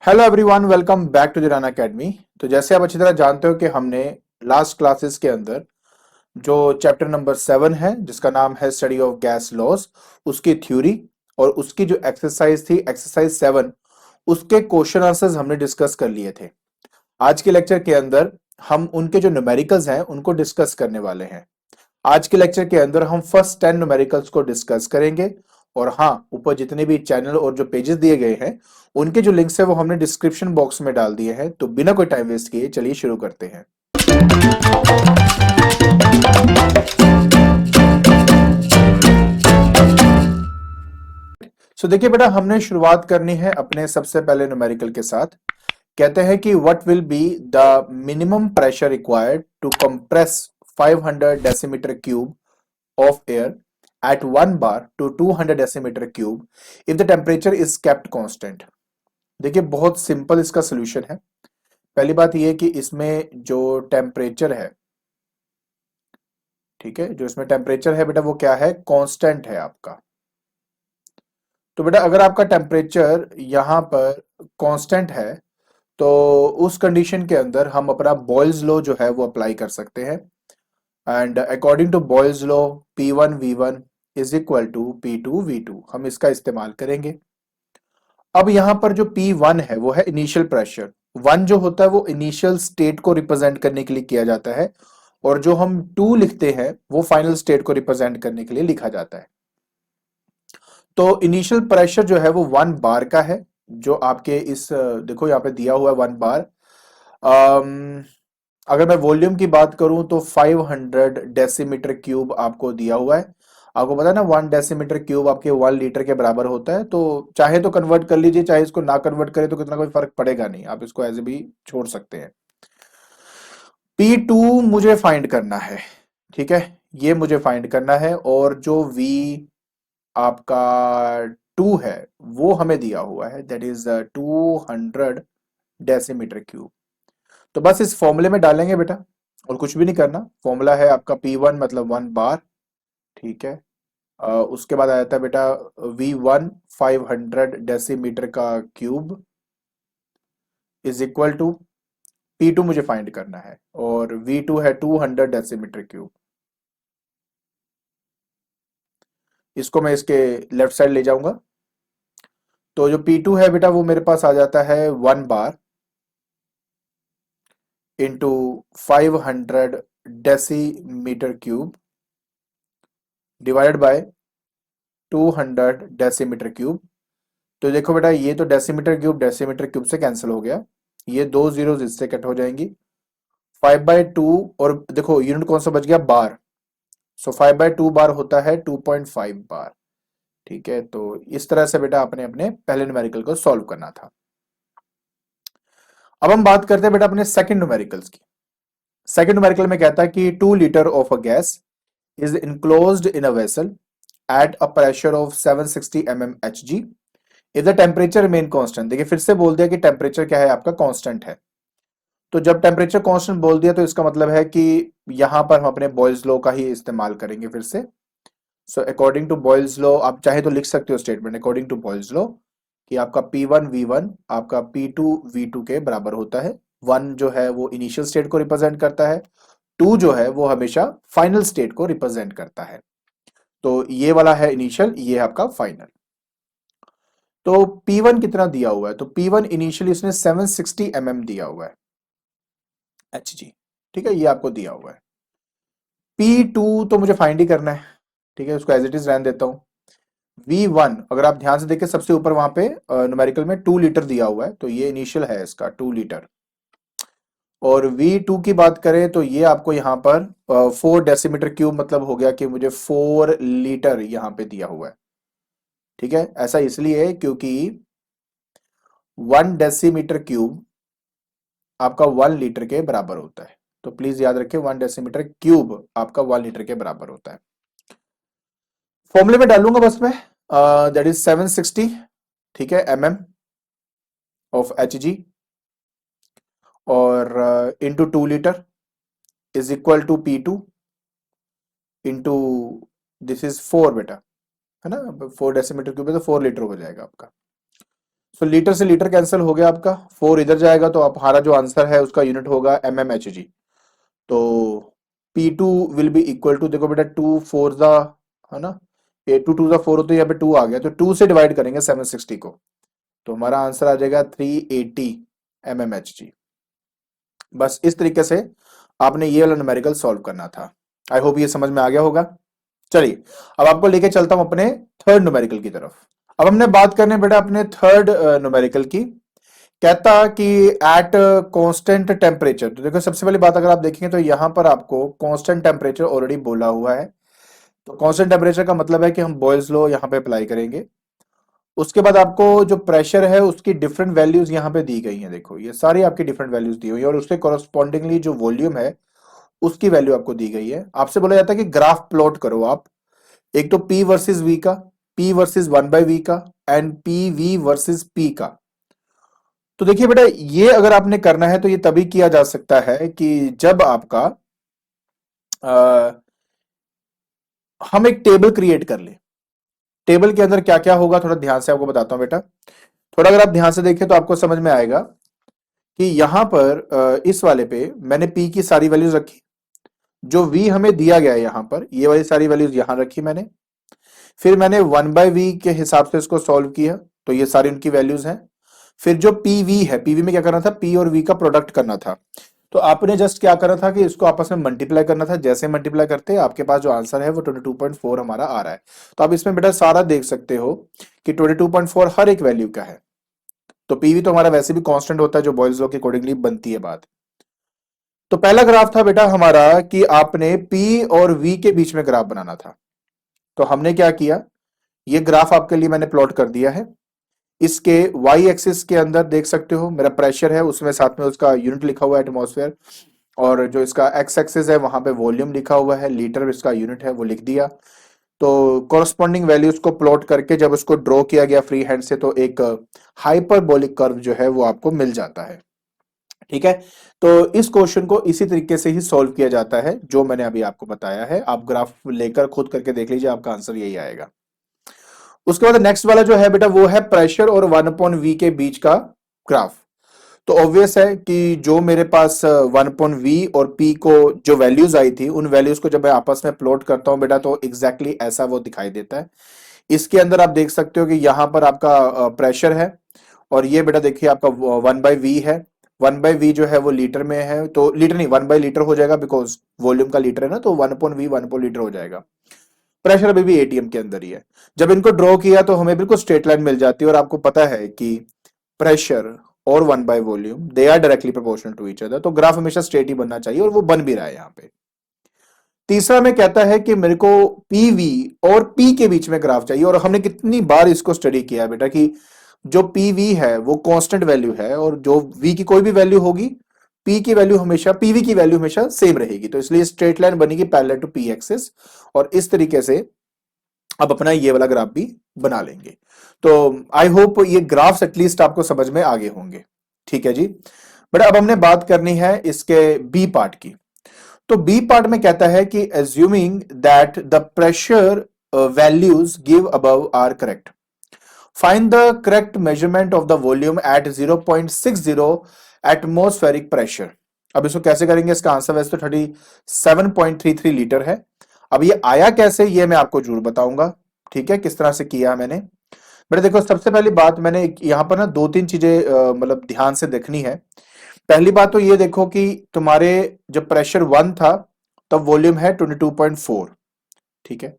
Hello everyone, welcome back to the academy. तो जैसे आप अच्छी तरह जानते हो कि हमने लास्ट क्लासेस के अंदर जो चैप्टर नंबर 7 है जिसका नाम है स्टडी ऑफ गैस लॉज, उसकी थ्योरी और उसकी जो एक्सरसाइज थी एक्सरसाइज 7, उसके क्वेश्चन आंसर्स हमने डिस्कस कर लिए थे। आज के लेक्चर के अंदर हम उनके जो न्यूमेरिकल्स हैं उनको डिस्कस करने वाले हैं। आज के लेक्चर के अंदर हम फर्स्ट 10 न्यूमेरिकल्स को डिस्कस करेंगे। और हाँ, ऊपर जितने भी चैनल और जो पेजेस दिए गए हैं उनके जो लिंक्स है वो हमने डिस्क्रिप्शन बॉक्स में डाल दिए हैं। तो बिना कोई टाइम वेस्ट किए चलिए शुरू करते हैं। देखिए बेटा, हमने शुरुआत करनी है अपने सबसे पहले न्यूमेरिकल के साथ। कहते हैं कि what will be the minimum pressure required to compress 500 decimetre cube of air at 1 bar to 200 decimeter cube if the temperature is kept constant। देखिए बहुत सिंपल इसका सोल्यूशन है। पहली बात यह है कि इसमें जो टेम्परेचर है, ठीक है, जो इसमें टेम्परेचर है बेटा वो क्या है, कांस्टेंट है आपका। तो बेटा अगर आपका टेम्परेचर यहां पर कांस्टेंट है तो उस कंडीशन के अंदर हम अपना बॉयल्स लॉ जो है वो अप्लाई कर सकते हैं। And according to Boyle's law P1 V1 is equal to P2 V2 हम इसका इस्तेमाल करेंगे। अब यहां पर जो P1 है वो है इनिशियल प्रेशर। वन जो होता है वो इनिशियल स्टेट को रिप्रेजेंट करने के लिए किया जाता है, और जो हम टू लिखते हैं वो फाइनल स्टेट को रिप्रेजेंट करने के लिए लिखा जाता है। तो इनिशियल प्रेशर जो है वो 1 बार का है, जो आपके इस देखो यहाँ पे दिया हुआ है 1 बार। अगर मैं वॉल्यूम की बात करूं तो 500 डेसीमीटर क्यूब आपको दिया हुआ है। आपको पता है ना, 1 डेसीमीटर क्यूब आपके 1 लीटर के बराबर होता है। तो चाहे तो कन्वर्ट कर लीजिए, चाहे इसको ना कन्वर्ट करें तो कितना कोई फर्क पड़ेगा नहीं, आप इसको ऐसे भी छोड़ सकते हैं। P2 मुझे फाइंड करना है, ठीक है, ये मुझे फाइंड करना है। और जो V आपका 2 है वो हमें दिया हुआ है, दैट इज 200 डेसीमीटर क्यूब। तो बस इस फॉर्मूले में डालेंगे बेटा, और कुछ भी नहीं करना। फॉर्मूला है आपका P1 मतलब 1 बार, ठीक है। उसके बाद आ जाता है बेटा V1 500 डेसीमीटर का cube is equal to P2 मुझे फाइंड करना है, और V2 है 200 डेसीमीटर क्यूब। इसको मैं इसके लेफ्ट साइड ले जाऊंगा। तो जो P2 है बेटा वो मेरे पास आ जाता है 1 बार into 500 decimetre cube divided by 200 decimetre cube. तो देखो बेटा, ये तो डेसीमीटर क्यूब से कैंसिल हो गया, ये दो जीरोस इससे कट हो जाएंगी। 5/2, और देखो यूनिट कौन सा बच गया, बार। सो 5/2 बार होता है 2.5 बार, ठीक है। तो इस तरह से बेटा आपने अपने पहले न्यूमेरिकल को सॉल्व करना था। अब हम बात करते हैं बेटा अपने सेकंड न्यूमेरिकल्स की। सेकंड न्यूमेरिकल में कहता है कि 2 litre of a gas is enclosed in a vessel at a pressure of 760 mm Hg if the temperature remain constant। देखिए फिर से बोल दिया कि टेम्परेचर क्या है आपका, कांस्टेंट है। तो जब टेम्परेचर कांस्टेंट बोल दिया तो इसका मतलब है कि यहां पर हम अपने बॉयल्स लॉ का ही इस्तेमाल करेंगे फिर से। So according to Boyle's law आप चाहे तो लिख सकते हो statement according to Boyle's law कि आपका P1 V1 आपका P2 V2 के बराबर होता है। वन जो है वो इनिशियल स्टेट को रिप्रेजेंट करता है, टू जो है वो हमेशा फाइनल स्टेट को रिप्रेजेंट करता है। तो ये वाला है इनिशियल, ये है आपका फाइनल। तो P1 कितना दिया हुआ है, तो P1 इनिशियली इसने 760 mm दिया हुआ है Hg, ठीक है, ये आपको दिया हुआ है। P2 तो मुझे फाइंड ही करना है, ठीक है, उसको एज इट इज रहने देता हूं। V1 अगर आप ध्यान से देखें सबसे ऊपर वहां पे न्यूमेरिकल में 2 लीटर दिया हुआ है, तो ये इनिशियल है इसका 2 लीटर। और V2 की बात करें तो ये आपको यहाँ पर 4 डेसीमीटर क्यूब, मतलब हो गया कि मुझे 4 लीटर यहाँ पे दिया हुआ है, ठीक है। ऐसा इसलिए है क्योंकि 1 डेसीमीटर क्यूब आपका 1 लीटर के बराबर होता है। तो प्लीज याद रखें 1 डेसीमीटर क्यूब आपका 1 लीटर के बराबर होता है। फॉर्मूले में डालूंगा बस मैं, दैट इज 760, ठीक है, mm ऑफ Hg, और into 2 litre is equal to P2 into this is 4 बेटा, है ना। 4 डेसीमीटर क्यूब है तो 4 लीटर हो जाएगा आपका। सो लीटर से लीटर कैंसिल हो गया आपका, 4 इधर जाएगा तो आप हमारा जो आंसर है उसका यूनिट होगा mmHg। तो P2 will be equal to, देखो बेटा 2 4 ज़ा, है ना, ये 2 2 ज़ा 4 होता है, यहाँ पे 2 आ गया तो 2 से डिवाइड करेंगे 760 को, तो हमारा आंसर आ जाएगा 380 mmHg। बस इस तरीके से आपने ये वाला न्यूमेरिकल सॉल्व करना था। आई होप ये समझ में आ गया होगा। चलिए अब आपको लेके चलता हूं अपने थर्ड न्यूमेरिकल की तरफ। अब हमने बात करने बेटा अपने थर्ड न्यूमेरिकल की। कहता कि एट कांस्टेंट टेम्परेचर, तो देखो सबसे पहली बात अगर आप देखेंगे तो यहां पर आपको कांस्टेंट टेम्परेचर ऑलरेडी बोला हुआ है। तो कांस्टेंट टेम्परेचर का मतलब है कि हम बॉयल्स लॉ यहां पे अप्लाई करेंगे। उसके बाद आपको जो प्रेशर है उसकी डिफरेंट वैल्यूज यहां पे दी गई हैं, देखो ये सारी आपकी डिफरेंट वैल्यूज दी हुई है, और उसके कॉरस्पॉन्डिंगली जो वॉल्यूम है उसकी वैल्यू आपको दी गई है। आपसे बोला जाता है कि ग्राफ प्लॉट करो आप, एक तो P वर्सेस V का, P वर्सेस 1/V का, एंड PV वर्सेस P का। तो देखिए बेटा ये अगर आपने करना है तो ये तभी किया जा सकता है कि जब आपका हम एक टेबल क्रिएट कर ले। टेबल के अंदर क्या क्या होगा थोड़ा ध्यान से आपको बताता हूं बेटा। थोड़ा अगर आप ध्यान से देखें तो आपको समझ में आएगा कि यहां पर इस वाले पे मैंने P की सारी वैल्यूज रखी, जो V हमें दिया गया है यहां पर ये वाली सारी वैल्यूज यहां रखी मैंने, फिर मैंने 1/V के हिसाब से इसको सॉल्व किया, तो ये सारी उनकी वैल्यूज हैं। फिर जो PV है, PV में क्या करना था, P और V का प्रोडक्ट करना था। तो आपने जस्ट क्या करना था कि इसको आपस में मल्टीप्लाई करना था, जैसे मल्टीप्लाई करते हैं आपके पास जो आंसर है वो 22.4 हमारा आ रहा है। तो आप इसमें बेटा सारा देख सकते हो कि 22.4 हर एक वैल्यू का है। तो PV तो हमारा वैसे भी कांस्टेंट होता है जो बॉयल्स लॉ के अकॉर्डिंगली बनती है बात। तो पहला ग्राफ था बेटा हमारा कि आपने P और V के बीच में ग्राफ बनाना था। तो हमने क्या किया, ये ग्राफ आपके लिए मैंने प्लॉट कर दिया है। इसके y एक्सिस के अंदर देख सकते हो मेरा प्रेशर है, उसमें साथ में उसका यूनिट लिखा हुआ है एटमॉस्फेयर, और जो इसका x एक्सिस है वहां पे वॉल्यूम लिखा हुआ है, लीटर इसका यूनिट है वो लिख दिया। तो कॉरस्पॉन्डिंग वैल्यूज को प्लॉट करके जब उसको ड्रॉ किया गया फ्री हैंड से तो एक हाइपरबोलिक कर्व जो है वो आपको मिल जाता है। ठीक है, तो इस क्वेश्चन को इसी तरीके से ही सॉल्व किया जाता है जो मैंने अभी आपको बताया है। आप ग्राफ लेकर खुद करके देख लीजिए, आपका आंसर यही आएगा। उसके बाद नेक्स्ट वाला जो है बेटा वो है प्रेशर और 1/V के बीच का ग्राफ। तो ऑब्वियस है कि जो मेरे पास 1/V और P को जो वैल्यूज आई थी उन वैल्यूज को जब मैं आपस में प्लॉट करता हूं बेटा तो एग्जैक्टली ऐसा वो दिखाई देता है। इसके अंदर आप देख सकते हो कि यहां पर आपका प्रेशर है, और ये बेटा देखिए आपका 1/V है। 1/V जो है वो लीटर में है, तो लीटर नहीं 1/लीटर हो जाएगा बिकॉज वॉल्यूम का लीटर है ना, तो 1/V 1/लीटर हो जाएगा। प्रेशर अभी भी एटीएम के अंदर ही है। जब इनको ड्रॉ किया तो हमें बिल्कुल स्ट्रेट लाइन मिल जाती है, और आपको पता है कि प्रेशर और one by volume they are directly proportional to each other, तो ग्राफ हमेशा स्ट्रेट ही बनना चाहिए, और वो बन भी रहा है यहाँ पे। तीसरा में कहता है कि मेरे को पीवी और पी के बीच में ग्राफ चाहिए, और हमने कितनी बार इसको स्टडी किया है बेटा कि जो पीवी है वो कांस्टेंट वैल्यू है, और जो वी की कोई भी वैल्यू होगी पी की वैल्यू हमेशा, पीवी की वैल्यू हमेशा सेम रहेगी, तो इसलिए स्ट्रेट लाइन बनेगी पैरेलल टू पी एक्सिस, और इस तरीके से अब अपना ये वाला ग्राफ भी बना लेंगे। तो आई होप ये ग्राफ्स एटलीस्ट आपको समझ में आगे होंगे। ठीक है जी, बट अब हमने बात करनी है इसके बी पार्ट की। तो बी पार्ट में कहता है कि assuming that the pressure values give above are correct, find the correct measurement of the volume at 0.60 atmospheric pressure. अब इसको कैसे करेंगे, इसका आंसर वैसे तो 37.33 लीटर है। अब ये आया कैसे ये मैं आपको जरूर बताऊंगा, ठीक है, किस तरह से किया मैंने। बट देखो सबसे पहली बात मैंने यहां पर ना दो तीन चीजें मतलब ध्यान से देखनी है। पहली बात तो ये देखो कि तुम्हारे जब प्रेशर 1 था तब वॉल्यूम है 22.4, ठीक है।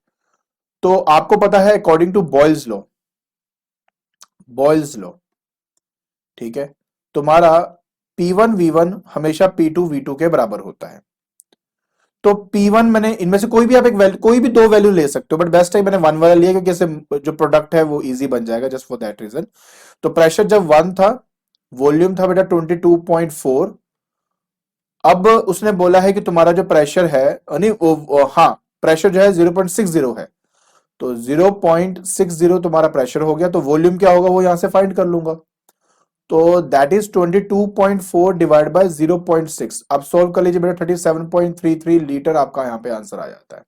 तो आपको पता है according to Boyle's law, Boyle's law, ठीक है, तुम्हारा P1 V1 हमेशा P2 V2 के बराबर होता है। तो P1 मैंने इनमें से कोई भी आप एक वैल्यू, कोई भी दो वैल्यू ले सकते हो, बट बेस्ट है मैंने 1 वाला लिया क्योंकि इससे जो प्रोडक्ट है वो इजी बन जाएगा, जस्ट फॉर दैट रीजन। तो प्रेशर जब 1 था, वॉल्यूम था बेटा 22.4। अब उसने बोला है कि तुम्हारा जो प्रेशर है, नहीं हाँ, प्रेशर जो है 0.60 है, तो 0.60 तुम्हारा प्रेशर हो गया, तो वॉल्यूम क्या होगा वो यहां से फाइंड कर लूंगा। तो दैट इज 22.4 डिवाइड बाय 0.6। अब सॉल्व कर लीजिए बेटा, 37.33 लीटर आपका यहां पे आंसर आ जाता है।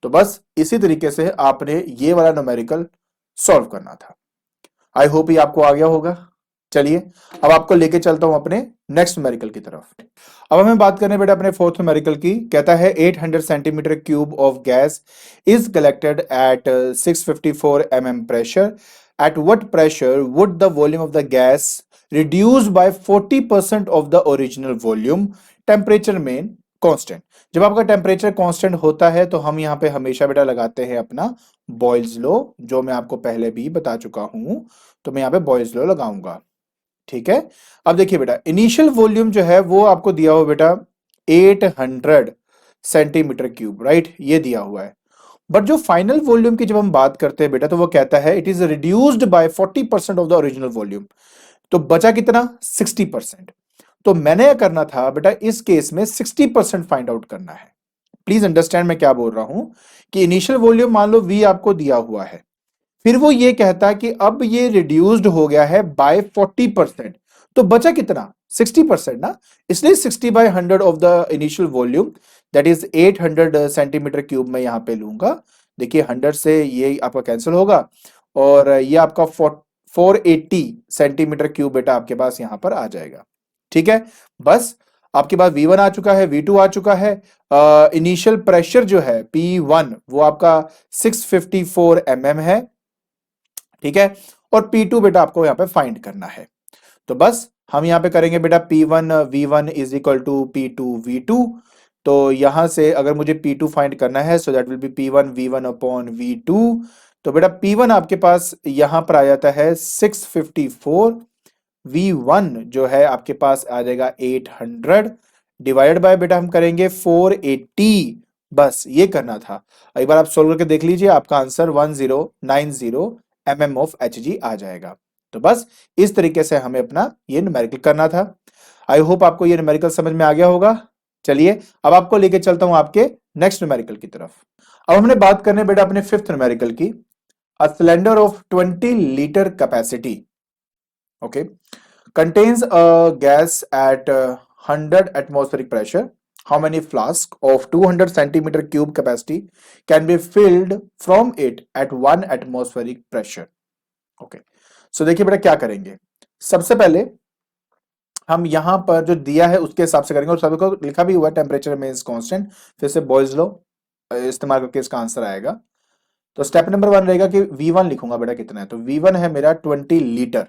तो बस इसी तरीके से आपने ये वाला न्यूमेरिकल सॉल्व करना था। आई होप ये आपको आ गया होगा। चलिए अब आपको लेके चलता हूं अपने नेक्स्ट न्यूमेरिकल की तरफ। अब हमें बात करने बेटा अपने फोर्थ न्यूमेरिकल की। कहता है 800 centimetre cube of gas is collected at 654 mm pressure. At what pressure would the volume of the gas reduce by 40% of the original volume, temperature main constant. जब आपका टेम्परेचर कांस्टेंट होता है तो हम यहाँ पे हमेशा बेटा लगाते हैं अपना बॉयल्स लॉ, जो मैं आपको पहले भी बता चुका हूं। तो मैं यहाँ पे बॉयल्स लॉ लगाऊंगा। ठीक है। अब देखिए बेटा इनिशियल वॉल्यूम जो है वो आपको दिया हुआ बेटा 800 सेंटीमीटर क्यूब, राइट, ये दिया हुआ है। बट जो फाइनल वॉल्यूम की जब हम बात करते हैं बेटा तो वो कहता है it is reduced by 40% of the original volume. तो बचा कितना? 60%। तो मैंने क्या करना था बेटा, इस केस में 60% फाइंड आउट करना है। प्लीज अंडरस्टैंड मैं क्या बोल रहा हूं कि इनिशियल वॉल्यूम मान लो V आपको दिया हुआ है, फिर वो ये कहता है कि अब ये रिड्यूस्ड हो गया है बाय 40%। तो बचा कितना? 60% ना। इसलिए 60/100 of the initial volume that is 800 centimetre cube में यहां पे लूंगा। देखिए 100 से ये आपका कैंसिल होगा और ये आपका 480 सेंटीमीटर क्यूब बेटा आपके पास यहां पर आ जाएगा। ठीक है। बस आपके पास V1 आ चुका है, V2 आ चुका है। इनिशियल प्रेशर जो है P1 वो आपका 654 mm है। ठीक है। और P2 बेटा आपको यहां पे फाइंड करना है। तो बस हम यहां पे करेंगे बेटा P1 V1 is equal to P2 V2। तो यहां से अगर मुझे P2 फाइंड करना है so that will be P1 V1 upon V2। तो बेटा P1 आपके पास यहां पर आ जाता है 654। V1 जो है आपके पास आ जाएगा 800 डिवाइडेड बाय बेटा हम करेंगे 480। बस ये करना था। एक बार आप सोल्व करके देख लीजिए, आपका आंसर 1090 mm ऑफ Hg आ जाएगा। तो बस इस तरीके से हमें अपना ये न्यूमेरिकल करना था। आई होप आपको ये न्यूमेरिकल समझ में आ गया होगा। चलिए अब आपको लेके चलता हूं आपके नेक्स्ट न्यूमेरिकल की तरफ। अब हमने बात करने बेटा अपने फिफ्थ न्यूमेरिकल की। A cylinder of 20 litre capacity, okay, contains a gas at 100 atmospheric pressure. How many flasks of 200 centimeter cube capacity can be filled from it at 1 atmospheric pressure? Okay. So देखिए बेटा क्या करेंगे, सबसे पहले हम यहां पर जो दिया है उसके हिसाब से करेंगे और सभी को लिखा भी हुआ है टेम्परेचर मेन्स कांस्टेंट। फिर से बॉयज लॉ इस्तेमाल करके इसका आंसर आएगा। तो स्टेप नंबर 1 रहेगा कि V1 लिखूंगा बेटा कितना है। तो V1 है मेरा 20 लीटर।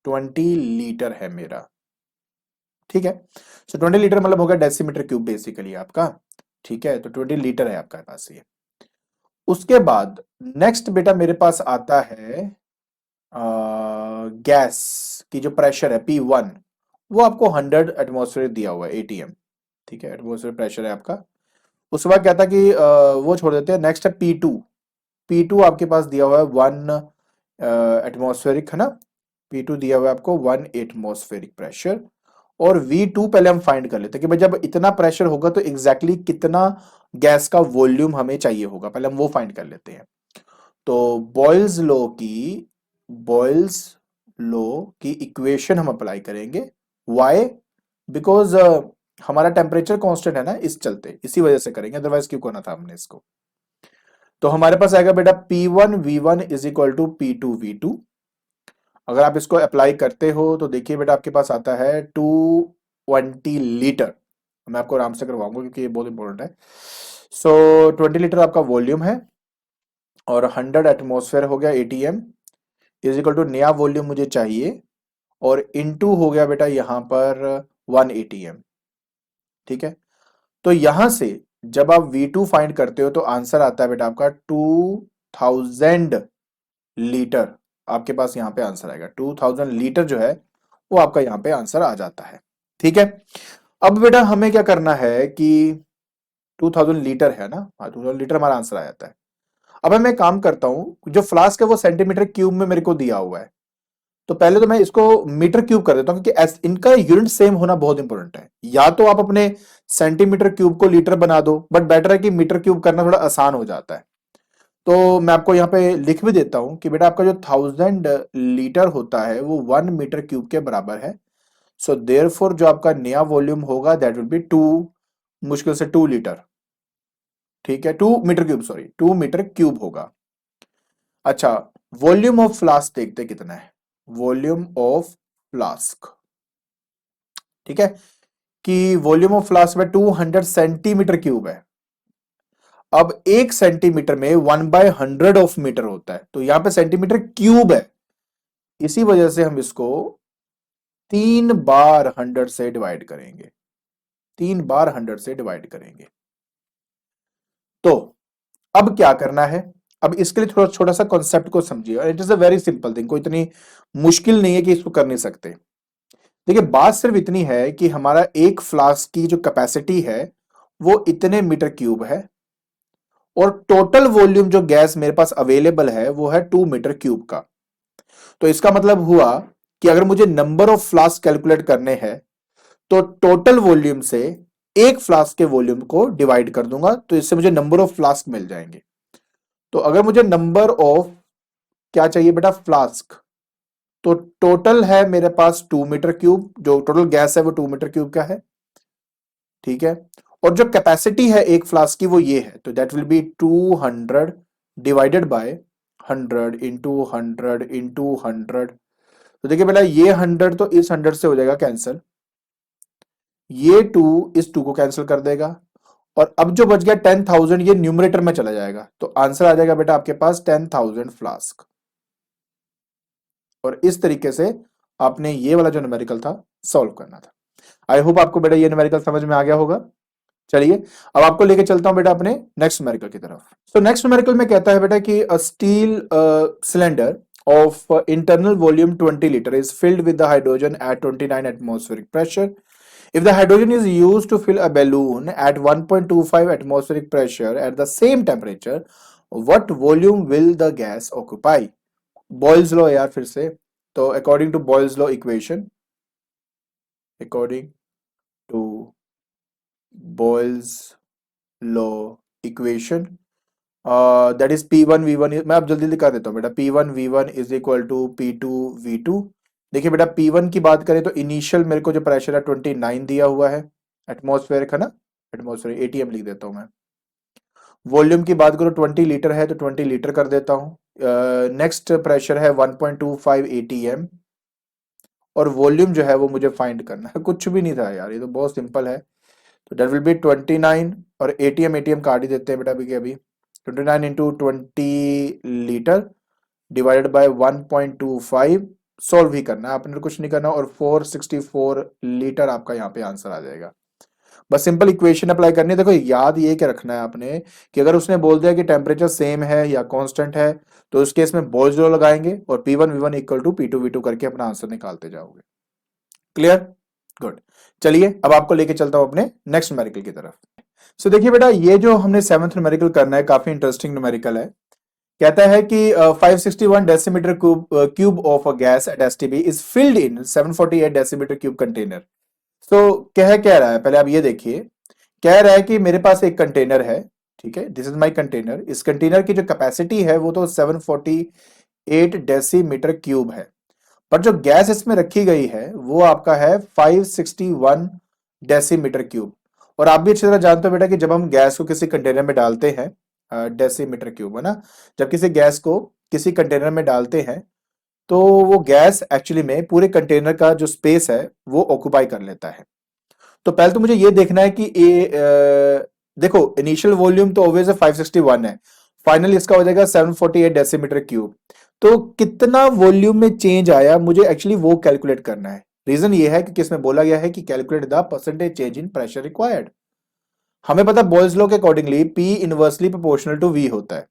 20 लीटर है मेरा। ठीक है। सो 20 लीटर मतलब होगा डेसीमीटर क्यूब बेसिकली आपका। ठीक है। तो 20 लीटर है आपका पास ये। उसके बाद नेक्स्ट बेटा मेरे पास आता है गैस की जो प्रेशर है P1, वो आपको 100 एटमॉस्फेयर दिया हुआ है ATM। ठीक है, एटमॉस्फेयर प्रेशर है आपका। उसके बाद क्या था कि वो छोड़ देते हैं। नेक्स्ट है P2। P2 आपके पास दिया हुआ है 1 एटमॉस्फेरिक है ना। P2 दिया हुआ है आपको 1 एटमॉस्फेरिक प्रेशर। और V2 पहले हम फाइंड कर लेते हैं कि भाई जब इतना प्रेशर होगा तो एग्जैक्टली exactly कितना गैस का वॉल्यूम हमें चाहिए होगा, पहले हम वो फाइंड कर लेते हैं। तो बॉयल्स लॉ की इक्वेशन हम अप्लाई करेंगे। वाई? बिकॉज हमारा टेम्परेचर कांस्टेंट है ना, इस चलते इसी वजह से करेंगे, अदरवाइज क्यों करना था हमने इसको। तो हमारे पास आएगा बेटा P1 V1 is equal to P2 V2। अगर आप इसको अप्लाई करते हो तो देखिए बेटा आपके पास आता है 220 लीटर। मैं आपको आराम से करवाऊंगा क्योंकि ये बहुत इंपॉर्टेंट है। सो 20 लीटर आपका वॉल्यूम है और 100 एटमॉस्फेयर हो गया ATM इज इक्वल टू नया वॉल्यूम मुझे चाहिए और इनटू हो गया बेटा यहां पर 1 ATM। ठीक है। तो यहां से जब आप V2 फाइंड करते हो तो आंसर आता है बेटा आपका 2000 लीटर। आपके पास यहां पे आंसर आएगा 2000 लीटर जो है वो आपका यहां पे आंसर आ जाता है। ठीक है। अब बेटा हमें क्या करना है कि 2000 लीटर है ना, हाँ 2000 लीटर हमारा आंसर आ जाता है। अब मैं काम करता हूं, जो फ्लास्क है वो सेंटीमीटर क्यूब में मेरे को दिया हुआ है। तो पहले तो मैं इसको मीटर क्यूब कर देता हूं क्योंकि इनका यूनिट सेम होना बहुत इंपॉर्टेंट है। या तो आप अपने सेंटीमीटर क्यूब को लीटर बना दो, बट बेटर है कि मीटर क्यूब करना थोड़ा आसान हो जाता है। तो मैं आपको यहाँ पे लिख भी देता हूं कि बेटा आपका जो 1000 लीटर होता है वो 1 मीटर क्यूब के बराबर है। सो देयरफॉर जो आपका नया वॉल्यूम होगा दैट विल बी 2, मुश्किल से 2 लीटर। ठीक है, 2 metre cube, sorry 2 metre cube होगा। अच्छा, वॉल्यूम ऑफ फ्लास्क देखते कितना है, वॉल्यूम ऑफ फ्लास्क, ठीक है, कि वॉल्यूम ऑफ फ्लास्क में 200 सेंटीमीटर क्यूब है। अब 1 सेंटीमीटर में 1/100 ऑफ मीटर होता है, तो यहां पे सेंटीमीटर क्यूब है, इसी वजह से हम इसको 3 बार 100 से डिवाइड करेंगे, 3 बार 100 से डिवाइड करेंगे। तो अब क्या करना है, अब इसके लिए थोड़ा छोटा सा कॉन्सेप्ट को समझिए, और it is a very simple thing, कोई इतनी मुश्किल नहीं है कि इसको कर नहीं सकते। देखिए बात सिर्फ इतनी है कि हमारा एक फ्लास्क की जो कैपेसिटी है वो इतने मीटर क्यूब है, और टोटल वॉल्यूम जो गैस मेरे पास अवेलेबल है वो है 2 मीटर क्यूब का। तो इसका मतलब हुआ कि अगर मुझे नंबर ऑफ फ्लास्क कैलकुलेट करने हैं तो टोटल वॉल्यूम से एक फ्लास्क के वॉल्यूम को डिवाइड कर दूंगा, तो इससे मुझे नंबर ऑफ फ्लास्क मिल जाएंगे। तो अगर मुझे नंबर ऑफ क्या चाहिए बेटा, फ्लास्क, तो टोटल है मेरे पास 2 मीटर क्यूब, जो टोटल गैस है वो 2 मीटर क्यूब का है, ठीक है। और जो कैपेसिटी है एक फ्लास्क की वो ये है, तो that will be 200 divided by 100 into 100 तो देखिए बेटा ये 100 तो इस 100 से हो जाएगा कैंसिल, ये 2 इस 2 को कैंसिल कर देगा, और अब जो बच गया 10,000 ये न्यूमरेटर में चला जाएगा, तो आंसर आ जाएगा बेटा आपके पास 10,000 फ्लास्क। और इस तरीके से आपने ये वाला जो न्यूमेरिकल था सॉल्व करना था। आई होप आपको बेटा ये न्यूमेरिकल समझ में आ गया होगा। चलिए अब आपको लेके चलता हूं बेटा अपने नेक्स्ट न्यूमेरिकल की तरफ। सो नेक्स्ट न्यूमेरिकल में कहता है बेटा कि a steel cylinder of internal volume 20 liter is filled with the hydrogen at 29 atmospheric pressure. If the hydrogen is used to fill a balloon at 1.25 atmospheric pressure at the same temperature, what volume will the gas occupy? Boyle's law यार फिर से, तो according to Boyle's law equation, according to Boyle's law equation, that is P1 V1, मैं अब जल्दी दिखा देता हूँ बेटा, P1 V1 is equal to P2 V2। देखिए बेटा P1 की बात करें तो इनिशियल मेरे को जो प्रेशर है 29 दिया हुआ है, एटमॉस्फेरिक है ना, एटमॉस्फेरिक ATM लिख देता हूँ मैं। वॉल्यूम की बात करो 20 लीटर है तो 20 लीटर कर देता हूँ। नेक्स्ट प्रेशर है 1.25 ATM, और वॉल्यूम जो है वो मुझे फाइंड करना है, कुछ भी नहीं था यार, ये तो बहुत सिंपल है। तो डेट विल बी 29, और ATM काट ही देते हैं बेटा अभी के अभी, 29 into 20 litre divided by 1.25, solve ही करना है आपने, कुछ नहीं करना, और 464 लीटर आपका यहाँ पे आंसर आ जाएगा। बस सिंपल इक्वेशन अप्लाई करनी है। देखो याद ये क्या रखना है आपने, कि अगर उसने बोल दिया कि टेम्परेचर सेम है या कांस्टेंट है, तो उस केस में बॉयल्स लॉ लगाएंगे और P1 V1 equal to P2 V2 करके अपना आंसर निकालते जाओगे। Clear, good. चलिए अब आपको लेके चलता हूं अपने नेक्स्ट न्यूमेरिकल की तरफ। सो देखिए बेटा ये जो हमने सेवंथ न्यूमेरिकल करना है काफी इंटरेस्टिंग न्यूमेरिकल है। कहता है कि 561 decimetre cube of a gas at STB is filled in 748 decimetre cube container. So कह रहा है, पहले आप ये देखिए, कह रहा है कि मेरे पास एक कंटेनर है, ठीक है, दिस इज माय कंटेनर, इस कंटेनर की जो कैपेसिटी है वो तो 748 डेसीमीटर क्यूब है, पर जो गैस इसमें रखी गई है वो आपका है 561 डेसीमीटर क्यूब। और आप भी अच्छी तरह जानते हो बेटा कि जब हम गैस को किसी कंटेनर में डालते हैं, डेसीमीटर क्यूब है ना, जब किसी गैस को किसी कंटेनर में डालते हैं तो वो गैस एक्चुअली में पूरे कंटेनर का जो स्पेस है वो ऑक्यूपाई कर लेता है। तो पहले तो मुझे ये देखना है कि देखो इनिशियल वॉल्यूम तो ऑब्वियस 561 है, फाइनल इसका हो जाएगा 748 डेसीमीटर क्यूब। तो कितना वॉल्यूम में चेंज आया मुझे एक्चुअली वो कैलकुलेट करना है। रीजन ये है कि इसमें बोला गया है कि calculate the percentage change in pressure required. हमें पता बॉयल्स लॉ के accordingly P inversely proportional to V होता है।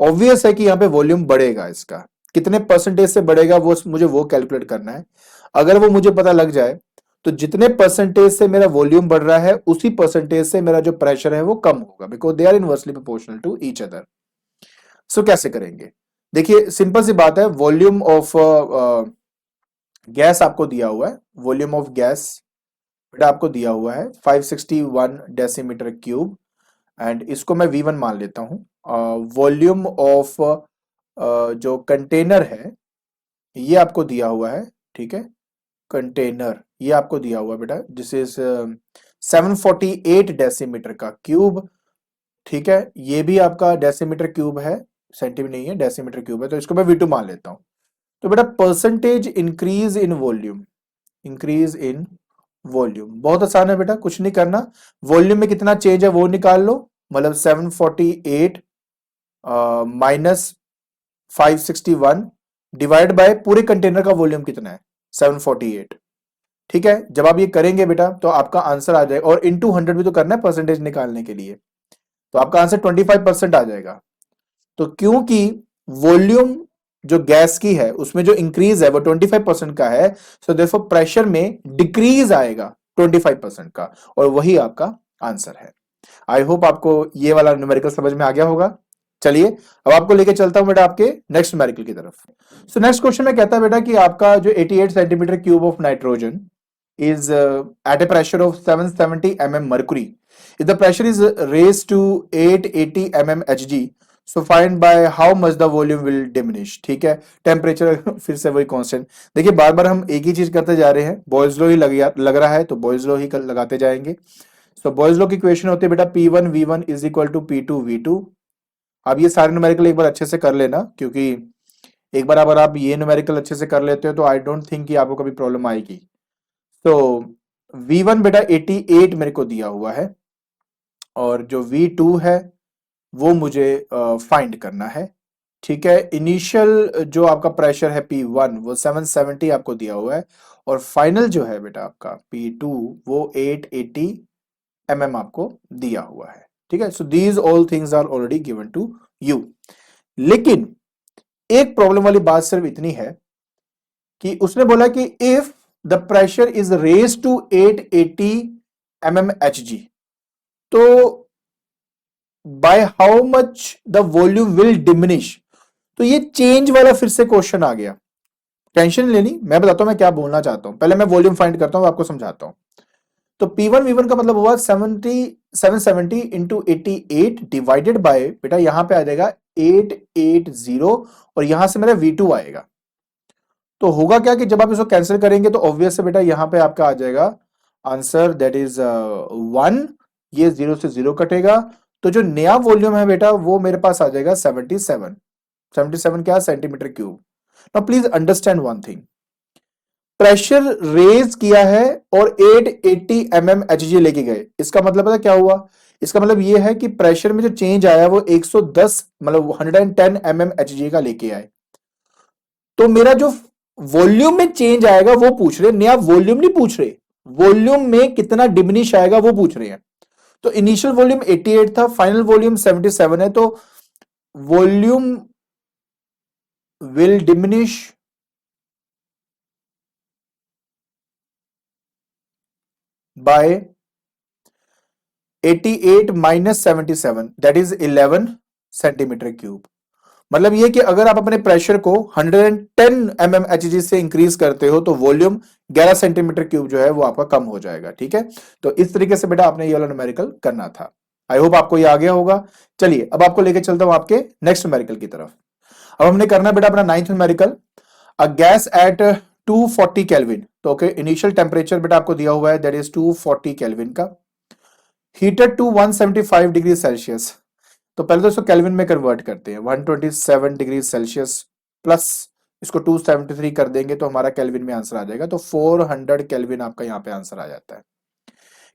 ऑब्वियस है कि यहाँ पे वॉल्यूम बढ़ेगा, इसका कितने परसेंटेज से बढ़ेगा वो मुझे वो कैलकुलेट करना है। अगर वो मुझे पता लग जाए तो जितने परसेंटेज से मेरा वॉल्यूम बढ़ रहा है उसी परसेंटेज से मेरा जो प्रेशर है वो कम होगा, because they are inversely proportional to each other. So कैसे करेंगे, देखिए सिंपल सी बात है, वॉल्यूम ऑफ गैस आपको दिया हुआ है, वॉल्यूम ऑफ गैस बेटा आपको दिया हुआ है 561 डेसीमीटर क्यूब, एंड इसको मैं V1 मान लेता हूं। वॉल्यूम ऑफ जो कंटेनर है ये आपको दिया हुआ है, ठीक है, कंटेनर ये आपको दिया हुआ है बेटा, दिस इज 748 डेसीमीटर का क्यूब, ठीक है, ये भी आपका डेसीमीटर क्यूब है सेंटीमीटर नहीं है, डेसीमीटर क्यूब है, तो इसको मैं V2 मान लेता हूं। तो बेटा percentage increase in volume, increase in volume बहुत आसान है बेटा, कुछ नहीं करना, वॉल्यूम में कितना चेंज है वो निकाल लो, मतलब 748 माइनस 561 डिवाइड बाय पूरे कंटेनर का वॉल्यूम कितना है 748। ठीक है, जब आप ये करेंगे बेटा तो आपका आंसर आ जाएगा, और इनटू 100 भी तो करना है परसेंटेज निकालने के लिए, तो आपका आंसर 25% आ जाएगा। तो क्योंकि वॉल्यूम जो गैस की है उसमें जो इंक्रीज है वो 25% का है, सो देयरफॉर प्रेशर में डिक्रीज आएगा 25% का, और वही आपका आंसर है। आई होप आपको ये वाला न्यूमेरिकल समझ में आ गया होगा। चलिए अब आपको लेके चलता हूं बेटा आपके नेक्स्ट न्यूमेरिकल की तरफ। सो नेक्स्ट क्वेश्चन में कहता है बेटा कि आपका जो 88 centimetre cube of nitrogen is at a pressure of 770 mm mercury. If the pressure is raised to 880 mm Hg, so find by how much the volume will diminish. ठीक है, temperature फिर से वही कांस्टेंट। देखिए बार बार हम एक ही चीज करते जा रहे हैं, बॉयज लॉ ही लग रहा है तो बॉयज लॉ ही लगाते जाएंगे। सो बॉयज लॉ की इक्वेशन होती है बेटा P1 V1 is equal to P2 V2। अब ये सारे न्यूमेरिकल एक बार अच्छे से कर लेना, क्योंकि एक बार अगर आप ये न्यूमेरिकल अच्छे से कर लेते हो तो आई डोंट थिंक कि आपको कभी प्रॉब्लम आएगी। तो V1 बेटा 88 मेरे को दिया हुआ है, और जो V2 है वो मुझे फाइंड करना है। ठीक है, इनिशियल जो आपका प्रेशर है P1 वो 770 आपको दिया हुआ है, और फाइनल जो है बेटा आपका P2 वो 880 mm आपको दिया हुआ है। ठीक है, so these all things are already given to you. लेकिन एक प्रॉब्लम वाली बात सिर्फ इतनी है कि उसने बोला कि if the pressure is raise to 880 mm Hg, तो by how much the volume will diminish. तो ये चेंज वाला फिर से क्वेश्चन आ गया। टेंशन लेनी, मैं बताता हूं मैं क्या बोलना चाहता हूं, पहले मैं वॉल्यूम फाइंड करता हूं आपको समझाता हूं। तो P1 V1 का मतलब हुआ 770 इंटू 88 डिवाइडेड बाय बेटा यहां पे आ जाएगा 880, और यहां से मेरा V2 आएगा। तो होगा क्या कि जब आप इसको कैंसिल करेंगे तो ऑब्वियस है बेटा यहां पे आपका आ जाएगा आंसर दैट इज 1, ये 0 से 0 कटेगा, तो जो नया वॉल्यूम है बेटा वो मेरे पास आ जाएगा 77। 77 क्या, centimetre cube. Now please understand one thing, pressure raise किया है और 880 mm Hg लेके गए, इसका मतलब पता क्या हुआ, इसका मतलब ये है कि प्रेशर में जो चेंज आया वो 110 मतलब 110 mm Hg का लेके आए। तो मेरा जो वॉल्यूम में चेंज आएगा वो पूछ रहे, नया वॉल्यूम नहीं पूछ रहे, वॉल्यूम में कितना डिमिनिश आएगा वो पूछ रहे हैं। तो इनिशियल वॉल्यूम 88 था, फाइनल वॉल्यूम 77 है, तो volume will diminish by 88 minus 77 that is 11 centimetre cube. मतलब ये कि अगर आप अपने प्रेशर को 110 mm Hg से इंक्रीज करते हो तो वॉल्यूम 11 सेंटीमीटर क्यूब जो है वो आपका कम हो जाएगा। ठीक है, तो इस तरीके से बेटा आपने ये वाला न्यूमेरिकल करना था। आई होप आपको ये आ गया होगा। चलिए अब आपको लेके चलता हूं आपके नेक्स्ट न्यूमेरिकल की तरफ। अब हमने करना बेटा अपना 9th न्यूमेरिकल, अ गैस एट 240 केल्विन। तो ओके, इनिशियल टेम्परेचर बेटा आपको दिया हुआ है दैट इज 240 केल्विन का, हीटेड टू 175 डिग्री सेल्सियस। तो पहले तो इसको केल्विन में कन्वर्ट करते हैं, 127 डिग्री सेल्सियस प्लस इसको 273 कर देंगे तो हमारा केल्विन में आंसर आ जाएगा, तो 400 केल्विन आपका यहाँ पे आंसर आ जाता है।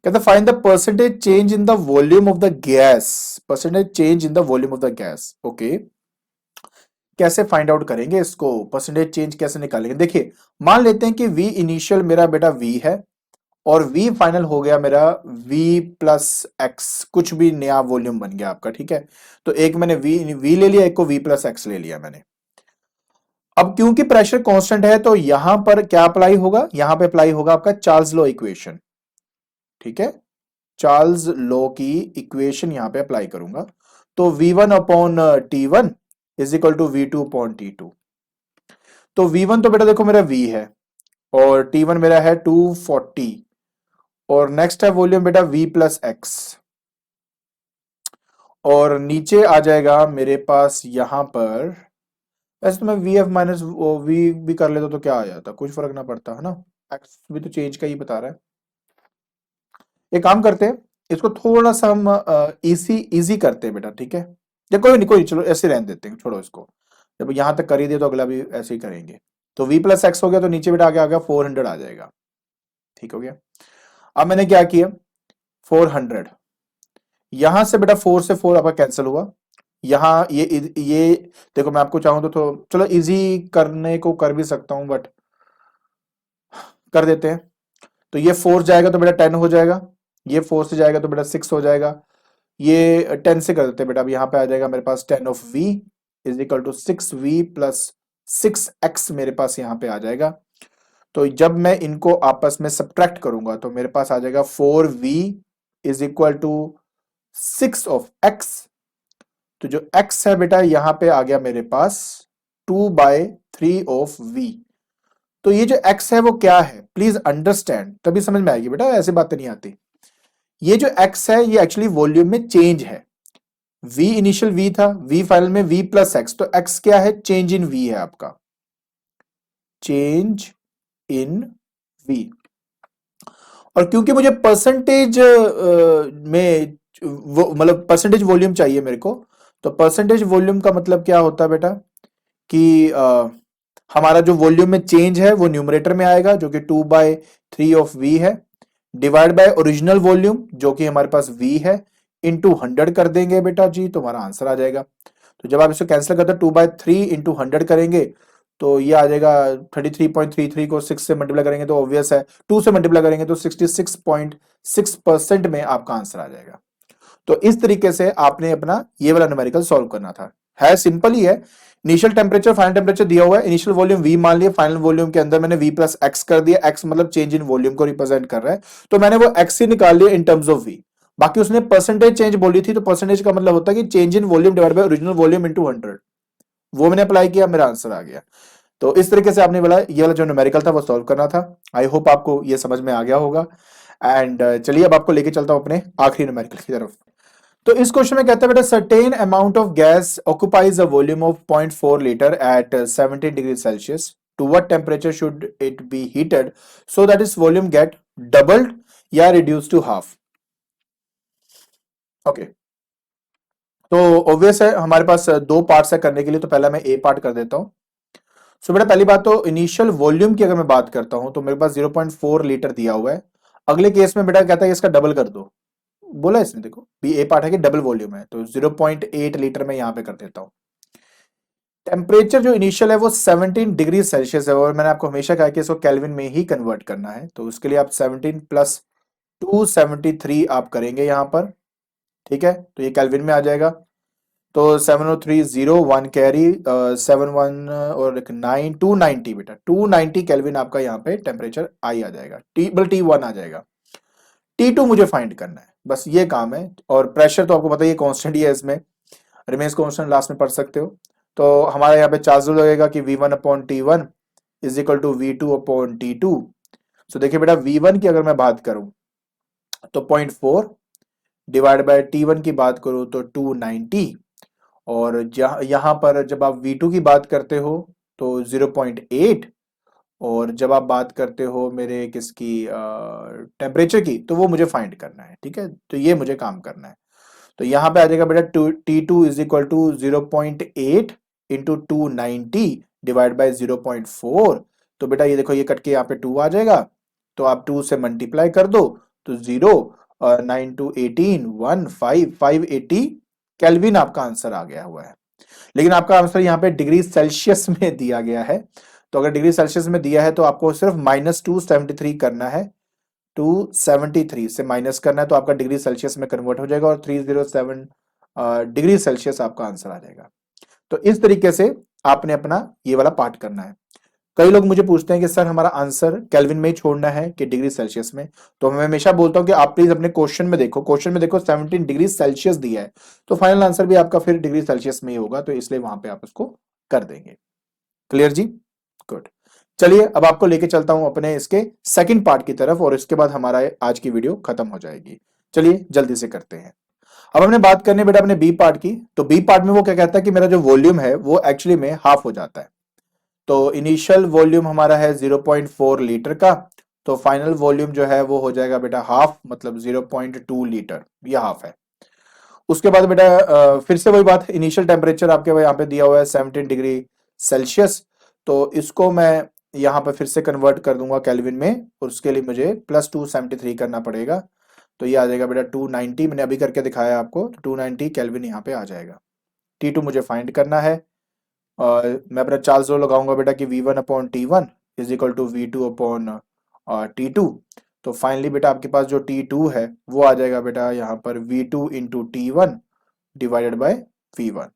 कहता find the percentage change in the volume of the gas, percentage change in the volume of the gas. Okay, कैसे फाइंड आउट करेंगे इसको, परसेंटेज चेंज कैसे निकालेंगे। देखिए मान लेते हैं कि V इनिशियल मेरा बेटा V है, और V फाइनल हो गया मेरा V प्लस एक्स, कुछ भी नया वॉल्यूम बन गया आपका। ठीक है, तो एक मैंने V ले लिया, एक को V प्लस एक्स ले लिया मैंने। अब क्योंकि प्रेशर कांस्टेंट है तो यहां पर क्या अप्लाई होगा, यहां पे अप्लाई होगा आपका चार्ल्स लॉ इक्वेशन। ठीक है, चार्ल्स लॉ की इक्वेशन यहां पे अप्लाई करूंगा, तो V1 upon T1 is equal to V2 upon T2। तो V1 तो बेटा देखो मेरा V है, और T1 मेरा है 240, और नेक्स्ट है वॉल्यूम बेटा V प्लस एक्स, और नीचे आ जाएगा मेरे पास यहां पर, वैसे तो मैं वी एफ माइनस वी भी कर लेता तो क्या आ जाता, कुछ फर्क ना पड़ता है ना, एक्स भी तो चेंज का ही बता रहा है। एक काम करते हैं, इसको थोड़ा सा हम इजी इजी करते हैं बेटा। ठीक है, या कोई नहीं, कोई नहीं, चलो ऐसे रहने देते हैं, छोड़ो इसको। जब यहां तक कर ही दिया तो अगला भी ऐसे ही करेंगे। तो v प्लस एक्स हो गया, तो नीचे बेटा आगे आ गया 400 आ जाएगा। ठीक हो गया। अब मैंने क्या किया, 400, यहां से बेटा 4 से 4 आपका कैंसिल हुआ। यहाँ ये देखो, मैं आपको चाहूं तो चलो इजी करने को कर भी सकता हूं, बट कर देते हैं। तो ये 4 जाएगा तो बेटा 10 हो जाएगा, ये 4 से जाएगा तो बेटा 6 हो जाएगा, ये 10 से कर देते हैं बेटा। अब यहाँ पे आ जाएगा मेरे पास 10 of v is equal to 6v plus 6x मेरे पास यहाँ पे आ जाएगा। तो जब मैं इनको आपस में सब्ट्रैक्ट करूंगा तो मेरे पास आ जाएगा 4v is equal to 6 of x। तो जो x है बेटा यहाँ पे आ गया मेरे पास 2/3 ऑफ v। तो ये जो x है वो क्या है, प्लीज अंडरस्टैंड, तभी समझ में आएगी बेटा, ऐसे बातें नहीं आती। ये जो x है ये एक्चुअली वॉल्यूम में चेंज है। v इनिशियल v था, v फाइनल में v प्लस एक्स, तो x क्या है, चेंज इन v है आपका, चेंज इन v। और क्योंकि मुझे परसेंटेज में मतलब परसेंटेज वॉल्यूम चाहिए मेरे को, तो परसेंटेज वॉल्यूम का मतलब क्या होता है बेटा कि हमारा जो वॉल्यूम में चेंज है वो न्यूमरेटर में आएगा जो कि 2/3 ऑफ v है, डिवाइड बाय ओरिजिनल वॉल्यूम जो कि हमारे पास v है, इंटू 100 कर देंगे बेटा जी, तो हमारा आंसर आ जाएगा। तो जब आप इसको कैंसिल करते हैं 2/3 इंटू 100 करेंगे तो ये आ जाएगा 33.33 को 6 से मल्टीप्लाई करेंगे तो ऑब्वियस है, 2 से मल्टीप्लाई करेंगे तो 66.6% में आपका आंसर आ जाएगा। तो इस तरीके से आपने अपना ये वाला न्यूमेरिकल सॉल्व करना था। है सिंपल ही है। इनिशियल टेम्परेचर फाइनल टेम्परेचर दिया हुआ है, इनिशियल वॉल्यूम v मान लिया, फाइनल वॉल्यूम के अंदर मैंने v प्लस एक्स कर दिया, x मतलब चेंज इन वॉल्यूम को रिप्रेजेंट कर रहा है, तो मैंने वो x ही निकाल लिया इन टर्म्स ऑफ v। बाकी उसने परसेंटेज चेंज बोली थी, तो परसेंटेज का मतलब होता है कि change in volume divide by original volume into 100, वो मैंने अप्लाई किया, मेरा आंसर आ गया। तो इस तरीके से आपने बोला ये वाला जो न्यूमेरिकल था वो सॉल्व करना था। आई होप आपको ये समझ में आ गया होगा। एंड चलिए अब आपको लेके चलता हूं अपने आखिरी न्यूमेरिकल की तरफ। तो इस क्वेश्चन में कहता है बेटा certain amount of gas occupies a volume of 0.4 litre at 17 degree Celsius, to what temperature should it be heated so that इस वॉल्यूम गेट डबल्ड या रिड्यूस टू हाफ। ओके, तो ऑब्वियस है हमारे पास दो पार्ट्स है करने के लिए, तो पहला मैं ए पार्ट कर देता हूं। सो बेटा पहली बात तो इनिशियल वॉल्यूम की अगर मैं बात करता हूं तो मेरे पास 0.4 लीटर दिया हुआ है। अगले केस में बेटा कहता है इसका डबल कर दो, बोला इसने, देखो बी ए पार्ट है कि डबल वॉल्यूम है, तो 0.8 लीटर में यहां पे कर देता हूं। टेम्परेचर जो इनिशियल है वो 17 डिग्री सेल्सियस है, और मैंने आपको हमेशा कहा कि इसको केल्विन में ही कन्वर्ट करना है, तो उसके लिए आप 17 प्लस 273 आप करेंगे यहां पर। ठीक है, तो ये केल्विन में आ जाएगा। तो 70301 कैरी 71 और एक 9 290 बेटा 290 केल्विन आपका यहाँ पे टेम्परेचर आई आ जाएगा, T1 आ जाएगा। T2 मुझे फाइंड करना है, बस ये काम है। और प्रेशर तो आपको पता ही है कांस्टेंट ही है, इसमें रिमेन्स कांस्टेंट लास्ट में पढ़ सकते हो। तो हमारे यहाँ पे चार्ज लगेगा कि V1 upon T1 is equal to V2 upon T2। So देखिए बेटा V1 की अगर मैं बात करूं तो 0.4 डिवाइड बाय T1 की बात करूं तो 290, और यहां पर जब आप V2 की बात करते हो तो 0.8, और जब आप बात करते हो मेरे किसकी टेम्परेचर की तो वो मुझे फाइंड करना है। ठीक है, तो ये मुझे काम करना है। तो यहां पे आ जाएगा बेटा T2 is equal to 0.8 into 290 divide by 0.4। तो बेटा ये देखो ये कट के यहाँ पे 2 आ जाएगा, तो आप 2 से मल्टीप्लाई कर दो तो 0, 9 टू 18 580 केल्विन आपका आंसर आ गया हुआ है। लेकिन आपका आंसर यहाँ पे डिग्री सेल्सियस में दिया गया है, तो अगर डिग्री सेल्सियस में दिया है तो आपको सिर्फ -273 करना है, 273 से माइनस करना है, तो आपका डिग्री सेल्सियस में कन्वर्ट हो जाएगा और 307 डिग्री सेल्सियस आपका आंसर आ जाएगा। तो इस तरीके से आपने अपना ये वाला पार्ट करना है। कई लोग मुझे पूछते हैं कि सर हमारा आंसर केल्विन में ही छोड़ना है कि डिग्री सेल्सियस में, तो मैं हमेशा बोलता हूं कि आप प्लीज अपने क्वेश्चन में देखो, क्वेश्चन में देखो 17 डिग्री सेल्सियस दिया है, तो फाइनल आंसर भी आपका फिर डिग्री सेल्सियस में ही होगा, तो इसलिए वहां पे आप उसको कर देंगे। क्लियर जी, गुड। चलिए अब आपको लेके चलता हूं अपने इसके सेकंड पार्ट की तरफ, और इसके बाद हमारा आज की वीडियो खत्म हो जाएगी। चलिए जल्दी से करते हैं। अब हमने बात करनी है बेटा अपने बी पार्ट की। तो बी पार्ट में वो क्या कहता है कि मेरा जो वॉल्यूम है वो एक्चुअली में हाफ हो जाता है। तो इनिशियल वॉल्यूम हमारा है 0.4 लीटर का, तो फाइनल वॉल्यूम जो है वो हो जाएगा बेटा हाफ, मतलब 0.2 लीटर, ये हाफ है। उसके बाद बेटा फिर से वही बात, इनिशियल टेम्परेचर आपके यहाँ पे दिया हुआ है 17 डिग्री सेल्सियस, तो इसको मैं यहाँ पे फिर से कन्वर्ट कर दूंगा केल्विन में, और उसके लिए मुझे +273 करना पड़ेगा। तो ये आ जाएगा बेटा 290, मैंने अभी करके दिखाया आपको, तो 290 केल्विन यहाँ पे आ जाएगा। T2 मुझे फाइंड करना है, और मैं अपना चार्ल्स लॉ लगाऊंगा बेटा कि V1/T1 is equal to V2/T2। तो फाइनली बेटा आपके पास जो T2 है वो आ जाएगा बेटा यहाँ पर V2 × T1 divided by V1।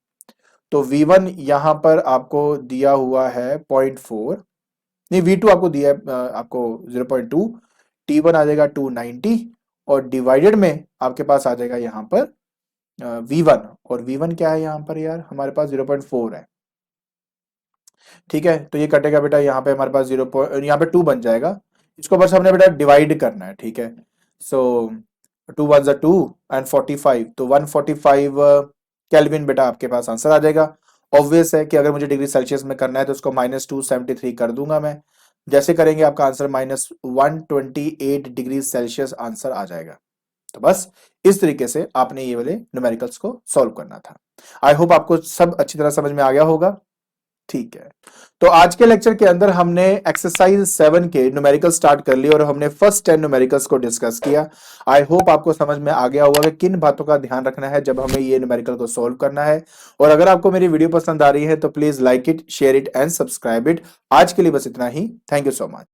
तो V1 यहाँ पर आपको दिया हुआ है 0.4, नहीं V2 आपको दिया है आपको 0.2, T1 आ जाएगा 290, और डिवाइडेड में आपके पास आ जाएगा यहाँ पर V1, और V1 क्या है यहाँ पर यार, हमारे पास 0.4 है। ठीक है, तो ये कटेगा बेटा, यहाँ पे हमारे पास यहाँ पे 2 बन जाएगा, इसको बस हमने बेटा डिवाइड करना है। ठीक है, सो 2 1 2 एंड 45, तो 145 केल्विन बेटा आपके पास आंसर आ जाएगा। ऑब्वियस है कि अगर मुझे डिग्री सेल्सियस में करना है तो उसको -273 कर दूंगा मैं, जैसे करेंगे आपका आंसर -128 डिग्री सेल्सियस आंसर आ जाएगा। तो बस इस तरीके से आपने ये वाले न्यूमेरिकल्स को सॉल्व करना था। आई होप आपको सब अच्छी तरह समझ में आ गया होगा। ठीक है, तो आज के लेक्चर के अंदर हमने एक्सरसाइज 7 के न्यूमेरिकल स्टार्ट कर लिए, और हमने फर्स्ट 10 न्यूमेरिकल्स को डिस्कस किया। आई होप आपको समझ में आ गया होगा कि किन बातों का ध्यान रखना है जब हमें ये न्यूमेरिकल को सॉल्व करना है। और अगर आपको मेरी वीडियो पसंद आ रही है तो please like it, share it and subscribe it. आज के लिए बस इतना ही। Thank you so much.